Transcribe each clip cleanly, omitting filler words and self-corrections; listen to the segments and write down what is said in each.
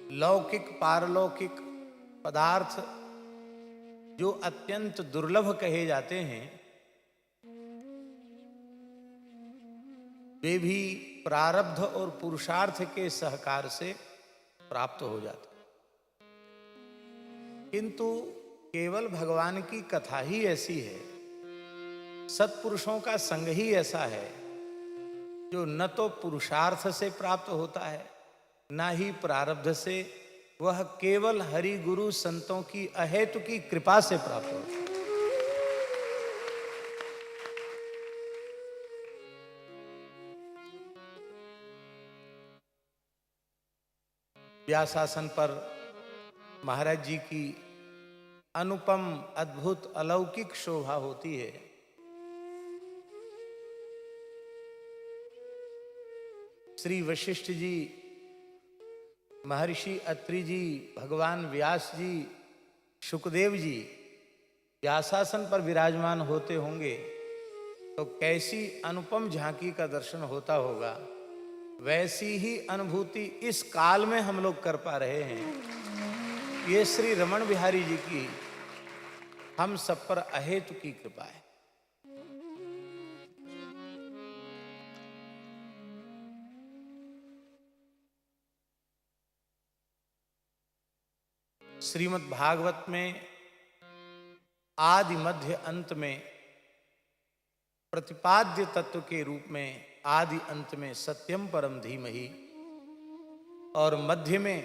लौकिक पारलौकिक पदार्थ जो अत्यंत दुर्लभ कहे जाते हैं, वे भी प्रारब्ध और पुरुषार्थ के सहकार से प्राप्त हो जाते। किंतु केवल भगवान की कथा ही ऐसी है, सत्पुरुषों का संग ही ऐसा है जो न तो पुरुषार्थ से प्राप्त होता है न ही प्रारब्ध से, वह केवल हरि गुरु संतों की अहेतु की कृपा से प्राप्त होता है। व्यासासन पर महाराज जी की अनुपम अद्भुत अलौकिक शोभा होती है। श्री वशिष्ठ जी, महर्षि अत्रि जी, भगवान व्यास जी, शुकदेव जी व्यासासन पर विराजमान होते होंगे तो कैसी अनुपम झांकी का दर्शन होता होगा। वैसी ही अनुभूति इस काल में हम लोग कर पा रहे हैं। ये श्री रमण बिहारी जी की हम सब पर अहेतु की कृपा है। श्रीमद् भागवत में आदि मध्य अंत में प्रतिपाद्य तत्व के रूप में आदि अंत में सत्यम परम धीमहि और मध्य में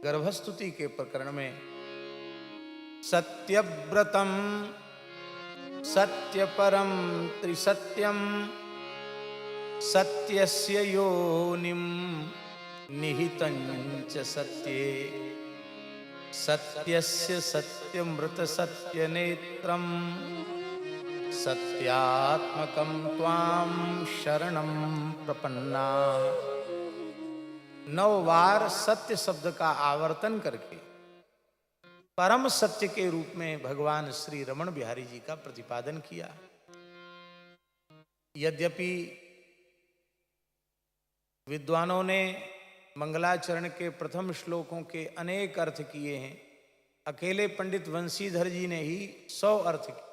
गर्भस्तुति के प्रकरण में सत्यव्रतम सत्यपरम त्रिसत्यम सत्यस्य योनिम निहितं च सत्ये सत्यस्य सत्यमृत सत्यनेत्रम सत्यात्मकं त्वां शरणं प्रपन्ना। 9 बार सत्य शब्द का आवर्तन करके परम सत्य के रूप में भगवान श्री रमण बिहारी जी का प्रतिपादन किया। यद्यपि विद्वानों ने मंगलाचरण के प्रथम श्लोकों के अनेक अर्थ किए हैं, अकेले पंडित वंशीधर जी ने ही 100 अर्थ किए,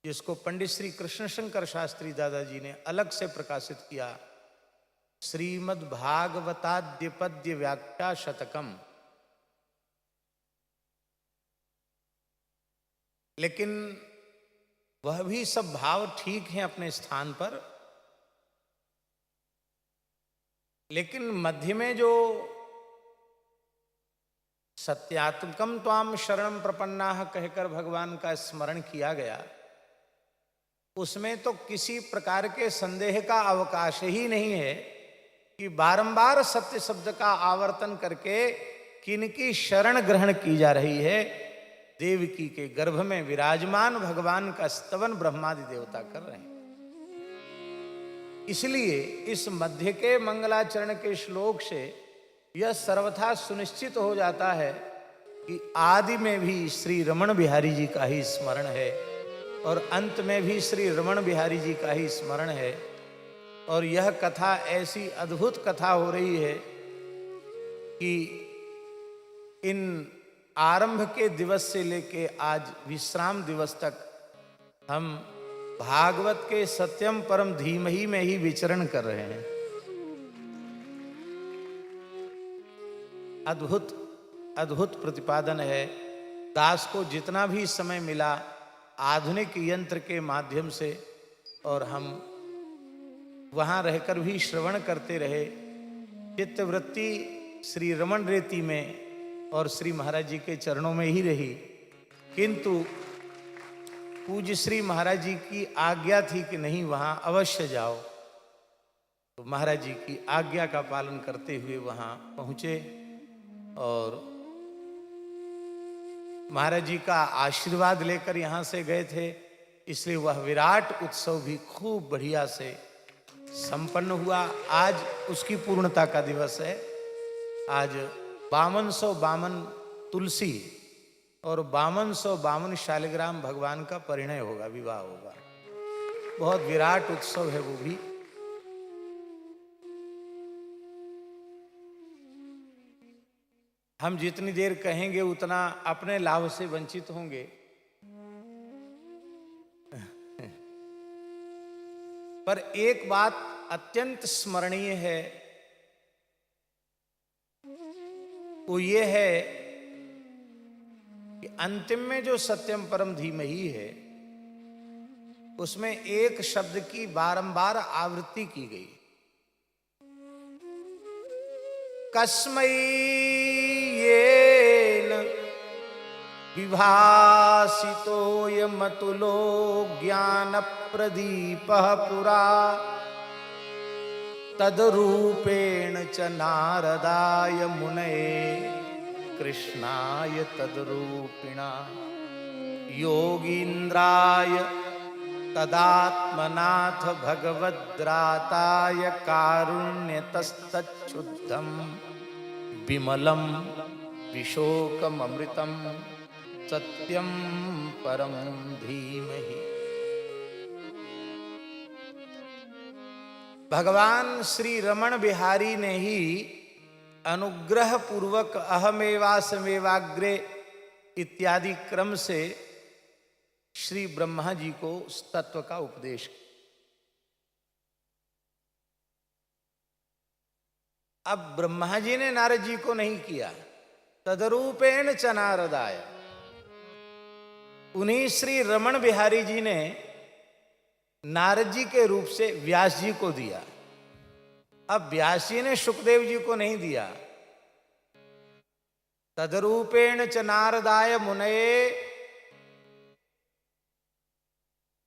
जिसको पंडित श्री कृष्णशंकर शास्त्री दादाजी ने अलग से प्रकाशित किया। श्रीमद् भागवताद्य पद्य व्याख्या शतकम। लेकिन वह भी सब भाव ठीक हैं अपने स्थान पर, लेकिन मध्य में जो सत्यात्मकम त्वाम शरणम प्रपन्नाः कहकर भगवान का स्मरण किया गया, उसमें तो किसी प्रकार के संदेह का अवकाश ही नहीं है कि बारंबार सत्य शब्द का आवर्तन करके किनकी शरण ग्रहण की जा रही है। देवकी के गर्भ में विराजमान भगवान का स्तवन ब्रह्मादि देवता कर रहे हैं। इसलिए इस मध्य के मंगलाचरण के श्लोक से यह सर्वथा सुनिश्चित हो जाता है कि आदि में भी श्री रमण बिहारी जी का ही स्मरण है और अंत में भी श्री रमण बिहारी जी का ही स्मरण है। और यह कथा ऐसी अद्भुत कथा हो रही है कि इन आरंभ के दिवस से लेके आज विश्राम दिवस तक हम भागवत के सत्यम परम धीमहि में ही विचरण कर रहे हैं। अद्भुत अद्भुत प्रतिपादन है। दास को जितना भी समय मिला आधुनिक यंत्र के माध्यम से, और हम वहाँ रहकर भी श्रवण करते रहे, चित्तवृत्ति श्री रमण रेती में और श्री महाराज जी के चरणों में ही रही। किंतु पूज्य श्री महाराज जी की आज्ञा थी कि नहीं, वहाँ अवश्य जाओ, तो महाराज जी की आज्ञा का पालन करते हुए वहाँ पहुँचे और महाराज जी का आशीर्वाद लेकर यहाँ से गए थे। इसलिए वह विराट उत्सव भी खूब बढ़िया से संपन्न हुआ। आज उसकी पूर्णता का दिवस है। आज 5252 तुलसी और 5252 शालिग्राम भगवान का परिणय होगा, विवाह होगा। बहुत विराट उत्सव है वो भी। हम जितनी देर कहेंगे उतना अपने लाभ से वंचित होंगे। पर एक बात अत्यंत स्मरणीय है, वो ये है कि अंतिम में जो सत्यम परम धीमहि है, उसमें एक शब्द की बारंबार आवृत्ति की गई। कस्मै येन विभासितोऽयमतुलो ज्ञानप्रदीपः पुरा तद्रूपेण च नारदाय मुनये कृष्णाय तद्रूपिणा योगीन्द्राय तदात्मनाथ भगवद्राताय कारुण्यतस्तच्छुद्धं विमलं विशोकममृतं सत्यं परम धीमहि। भगवान श्री रमण बिहारी ने ही अनुग्रह पूर्वक अहमेवासमेवाग्रे इत्यादि क्रम से श्री ब्रह्मा जी को तत्व का उपदेश किया। अब ब्रह्मा जी ने नारद जी को नहीं किया, तदरूपेण च नारदाय, उन्हीं श्री रमण बिहारी जी ने नारद जी के रूप से व्यास जी को दिया। अब व्यास जी ने सुखदेव जी को नहीं दिया। तदरूपेण च नारदाय मुनये,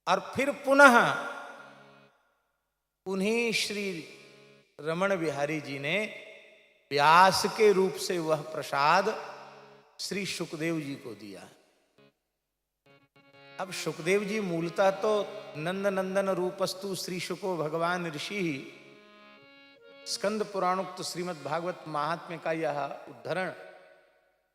और फिर पुनः उन्हीं श्री रमण बिहारी जी ने व्यास के रूप से वह प्रसाद श्री सुखदेव जी को दिया। अब सुखदेव जी मूलतः तो नंद नंदन रूपस्तु श्री शुको भगवान ऋषि, स्कंद पुराणोक्त श्रीमद् भागवत महात्म्य का यह उद्धरण,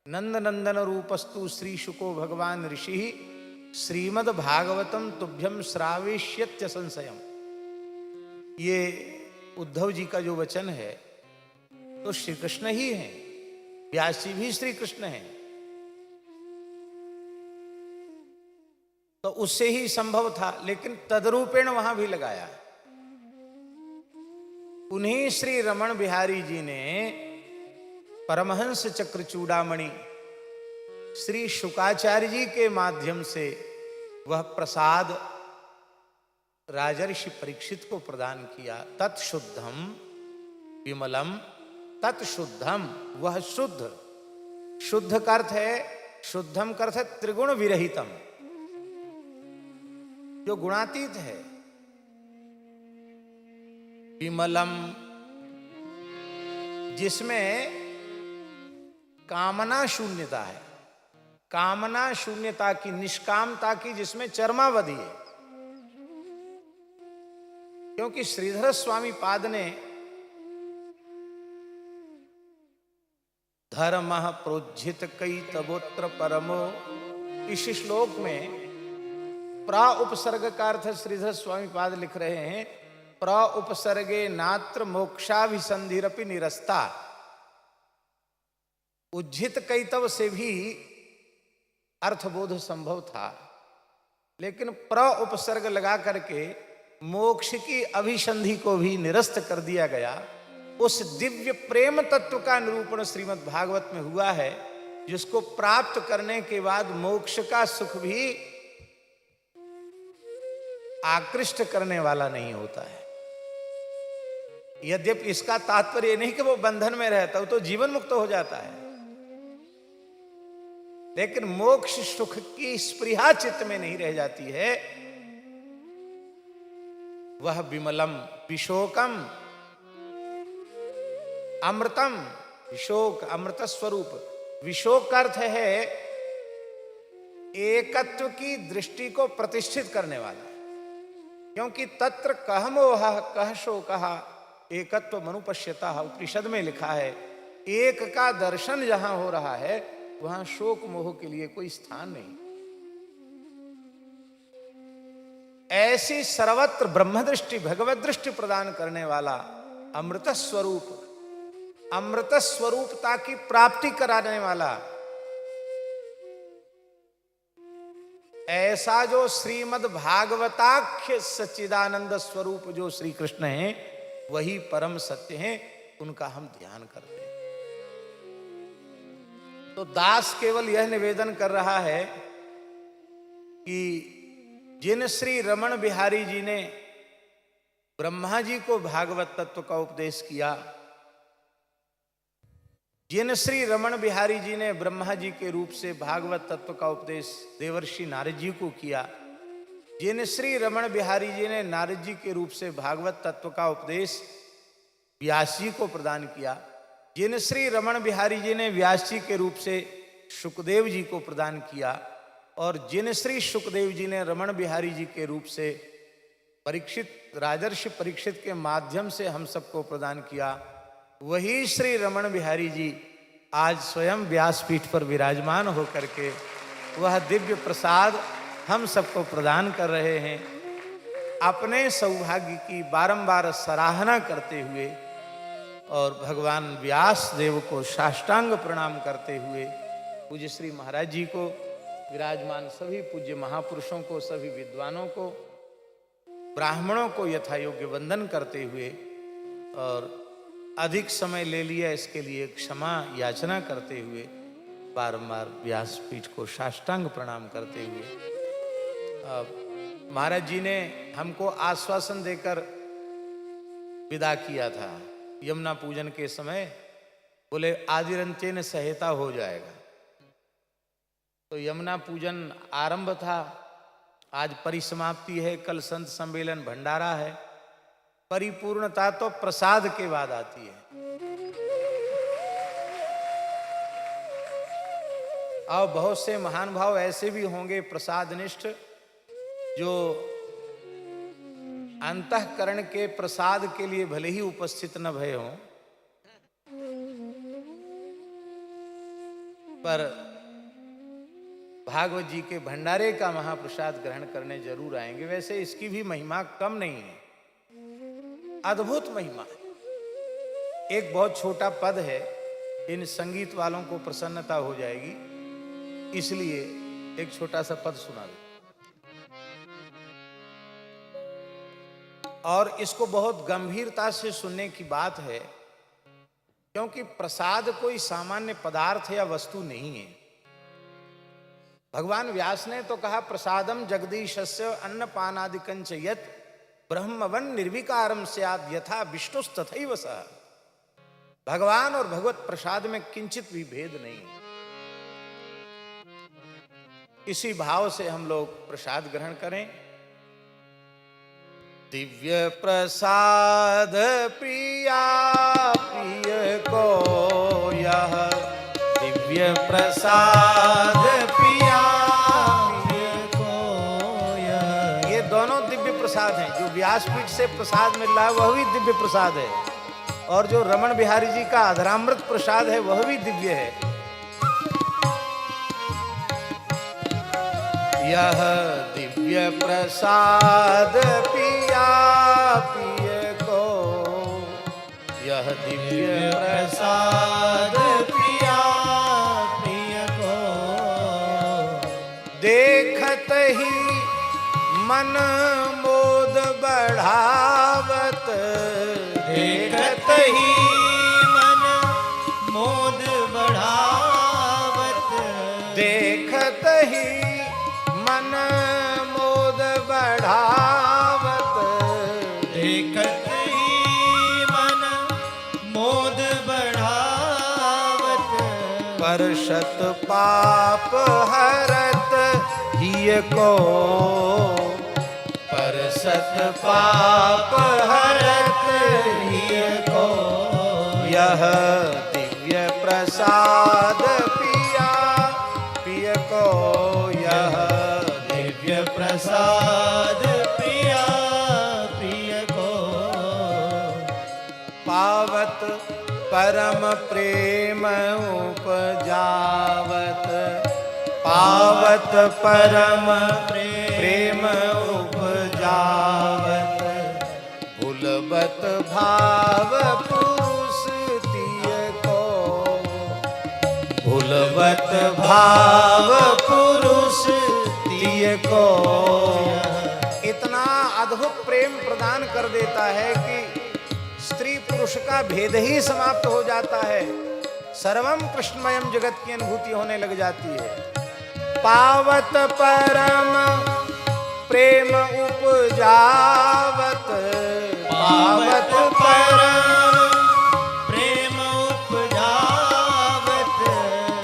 नंद नंदन रूपस्तु श्री शुको भगवान ऋषि श्रीमद् भागवतम तुभ्यम श्राविष्यत्य संशयम, ये उद्धव जी का जो वचन है तो श्री कृष्ण ही है, व्यास जी भी श्री कृष्ण है, तो उससे ही संभव था। लेकिन तदरूपेण वहां भी लगाया। उन्हीं श्री रमण बिहारी जी ने परमहंस चक्र चूड़ामणि श्री शुकाचार्य जी के माध्यम से वह प्रसाद राजर्षि परीक्षित को प्रदान किया। तत्शुद्धम विमलम, तत्शुद्धम वह शुद्ध, शुद्ध का अर्थ है, शुद्धम का अर्थ है त्रिगुण विरहितम, जो गुणातीत है। विमलम, जिसमें कामना शून्यता है, कामना शून्यता की, निष्कामता की, जिसमें चरमावधि है। क्योंकि श्रीधर स्वामी पाद ने धर्म प्रोज्झित कई तबोत्र परमो, इस श्लोक में प्रा उपसर्ग का अर्थ श्रीधर स्वामी पाद लिख रहे हैं, प्रा उपसर्गे नात्र मोक्षाभिसंधिरपि निरस्ता। उज्झित कैतव से भी अर्थबोध संभव था, लेकिन प्र उपसर्ग लगा करके मोक्ष की अभिसंधि को भी निरस्त कर दिया गया। उस दिव्य प्रेम तत्व का निरूपण श्रीमद् भागवत में हुआ है, जिसको प्राप्त करने के बाद मोक्ष का सुख भी आकृष्ट करने वाला नहीं होता है। यद्यपि इसका तात्पर्य नहीं कि वो बंधन में रहता, वो तो जीवन मुक्त हो जाता है, लेकिन मोक्ष सुख की स्पृहा चित्त में नहीं रह जाती है। वह विमलम, विशोकम, अमृतम, विशोक अमृत स्वरूप। विशोक का अर्थ है एकत्व की दृष्टि को प्रतिष्ठित करने वाला, क्योंकि तत्र कह मोह कह शोकः एकत्व मनुपश्यता, उपनिषद में लिखा है, एक का दर्शन जहां हो रहा है वहां शोक मोह के लिए कोई स्थान नहीं। ऐसी सर्वत्र ब्रह्म दृष्टि, भगवत दृष्टि प्रदान करने वाला अमृत स्वरूप अमृत स्वरूपता की प्राप्ति कराने वाला, ऐसा जो श्रीमद् भागवताख्य सच्चिदानंद स्वरूप जो श्री कृष्ण हैं, वही परम सत्य हैं, उनका हम ध्यान करते हैं। तो दास केवल यह निवेदन कर रहा है कि जिन श्री रमण बिहारी जी ने ब्रह्मा जी को भागवत तत्व का उपदेश किया, जिन श्री रमण बिहारी जी ने ब्रह्मा जी के रूप से भागवत तत्व का उपदेश देवर्षि नारद जी को किया, जिन श्री रमण बिहारी जी ने नारद जी के रूप से भागवत तत्व का उपदेश व्यास जी को प्रदान किया, जिन श्री रमण बिहारी जी ने व्यास जी के रूप से शुकदेव जी को प्रदान किया, और जिन श्री शुकदेव जी ने रमण बिहारी जी के रूप से परीक्षित राजर्षि परीक्षित के माध्यम से हम सबको प्रदान किया, वही श्री रमण बिहारी जी आज स्वयं व्यासपीठ पर विराजमान होकर के वह दिव्य प्रसाद हम सबको प्रदान कर रहे हैं। अपने सौभाग्य की बारंबार सराहना करते हुए और भगवान व्यास देव को साष्टांग प्रणाम करते हुए पूज्य श्री महाराज जी को, विराजमान सभी पूज्य महापुरुषों को, सभी विद्वानों को, ब्राह्मणों को यथा योग्य वंदन करते हुए और अधिक समय ले लिया इसके लिए क्षमा याचना करते हुए बारंबार व्यासपीठ को साष्टांग प्रणाम करते हुए महाराज जी ने हमको आश्वासन देकर विदा किया था यमुना पूजन के समय, बोले आदिरंत्येन सहायता हो जाएगा। तो यमुना पूजन आरंभ था, आज परिसमाप्ति है, कल संत सम्मेलन भंडारा है। परिपूर्णता तो प्रसाद के बाद आती है। और बहुत से महान भाव ऐसे भी होंगे प्रसादनिष्ठ, जो अंतःकरण के प्रसाद के लिए भले ही उपस्थित न भय हों, पर भागवत जी के भंडारे का महाप्रसाद ग्रहण करने जरूर आएंगे। वैसे इसकी भी महिमा कम नहीं है, अद्भुत महिमा है। एक बहुत छोटा पद है, इन संगीत वालों को प्रसन्नता हो जाएगी, इसलिए एक छोटा सा पद सुना दे। और इसको बहुत गंभीरता से सुनने की बात है, क्योंकि प्रसाद कोई सामान्य पदार्थ या वस्तु नहीं है। भगवान व्यास ने तो कहा प्रसादम जगदीशस्य अन्नपानादिकं च यत् ब्रह्मवन निर्विकारम स्यात् यथा विष्णुस्तथैव सः। भगवान और भगवत प्रसाद में किंचित भी भेद नहीं है। इसी भाव से हम लोग प्रसाद ग्रहण करें। दिव्य प्रसाद प्रिया प्रिय को यह, दिव्य प्रसाद प्रिया प्रिय को यह। ये दोनों दिव्य प्रसाद हैं। जो व्यासपीठ से प्रसाद मिल रहा है वह भी दिव्य प्रसाद है, और जो रमण बिहारी जी का अधरामृत प्रसाद है वह भी दिव्य है। यह दिव्य प्रसाद पिया पिय को, यह दिव्य प्रसाद पिया पिय को, देखत ही मन मोद बढ़ावत, देखत ही मन मोद बढ़ावत, देखत ही मन मोद बढ़ावत, देखत ही मन मोद बढ़ावत, परशत पाप हरत हिय को, परशत पाप हरत हिय को, यह दिव्य प्रसाद पिया पिय को, यह दिव्य प्रसाद प्रिया प्रिय को, पावत परम प्रेम उपजावत, पावत परम प्रेम उपजावत, भुलबत भाव पुरुष तिय भगवत भाव पुरुष तिय को। इतना अद्भुत प्रेम प्रदान कर देता है कि स्त्री पुरुष का भेद ही समाप्त हो जाता है। सर्वम कृष्णमयम जगत की अनुभूति होने लग जाती है। पावत परम प्रेम उपजावत, पावत परम प्रेम उपजावत,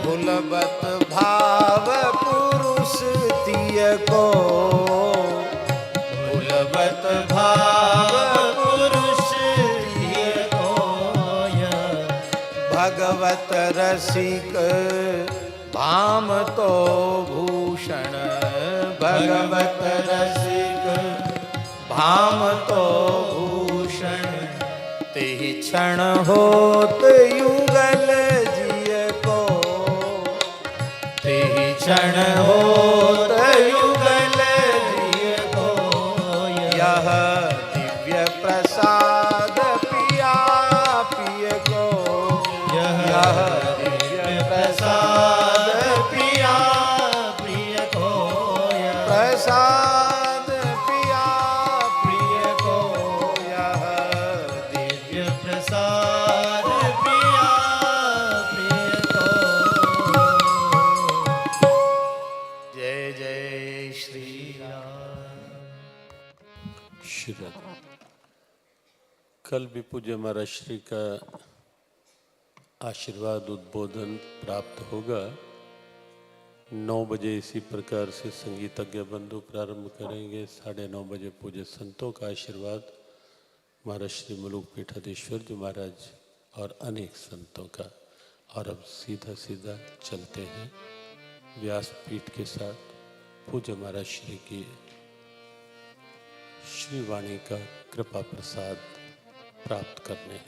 भुलबत भाव पुरुष तिय को। भुलबत भाव पुरुष तिय को। भगवत रसिक भाम तो भूषण, भगवत रसिक भाम तो भूषण। तेहि क्षण होत युगल जिय को, तेहि क्षण होत युगल जिय को। यह दिव्य प्रसाद पिया पिय को, यह दिव्य प्रसाद पिया प्रिय को। प्रसाद पिया प्रिय को। यह दिव्य प्रसाद प्रिया प्रिय को। जय जय श्री राम। श्री कल भी पूज्य महाराज श्री का आशीर्वाद उद्बोधन प्राप्त होगा। 9 बजे इसी प्रकार से संगीतज्ञ बंधु प्रारंभ करेंगे। 9:30 बजे पूज्य संतों का आशीर्वाद महाराज श्री मुलुक पीठाधीश्वर जी महाराज और अनेक संतों का। और अब सीधा सीधा चलते हैं व्यासपीठ के साथ पूज्य महाराज श्री की श्री वाणी का कृपा प्रसाद प्राप्त करने।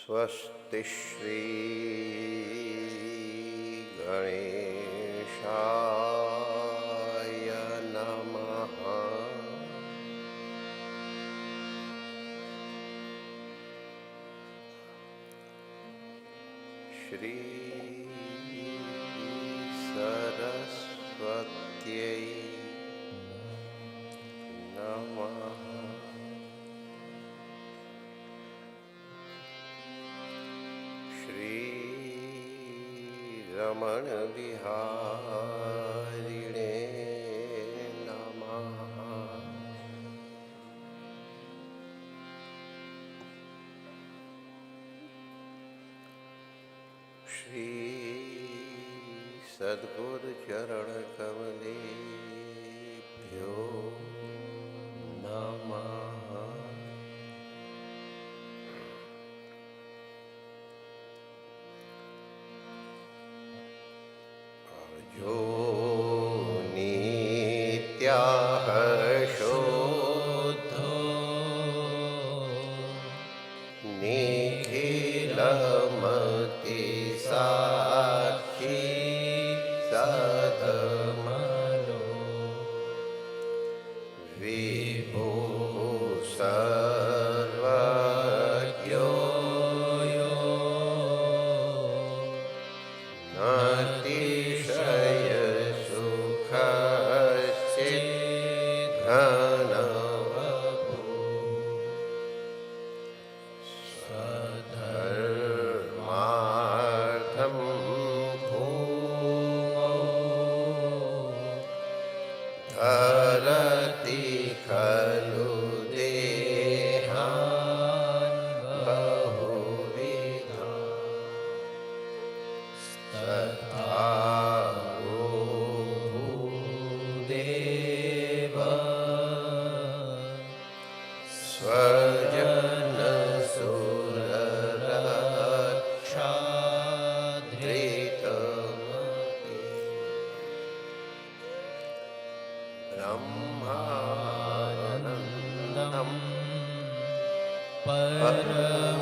स्वस्ति श्री गणेशाय नमः। श्री सरस्वत्यै नमः। श्री रमण बिहारिणे नमः। श्री सद्गुरु चरण कमलेभ्यो नमः। जो नित्याः शुद्धो निखिलमतिसाक्षी सदमनो विभो सर्वज्ञो यो अतिशय सुखश्चिद्घनवपु स्वधर्मार्थं भूमौ धरति खलु देहान् बहुविधान् तथा भूदेव स्वजनसुररक्षाधृतमपि ब्रह्मानन्दं परमसुखदं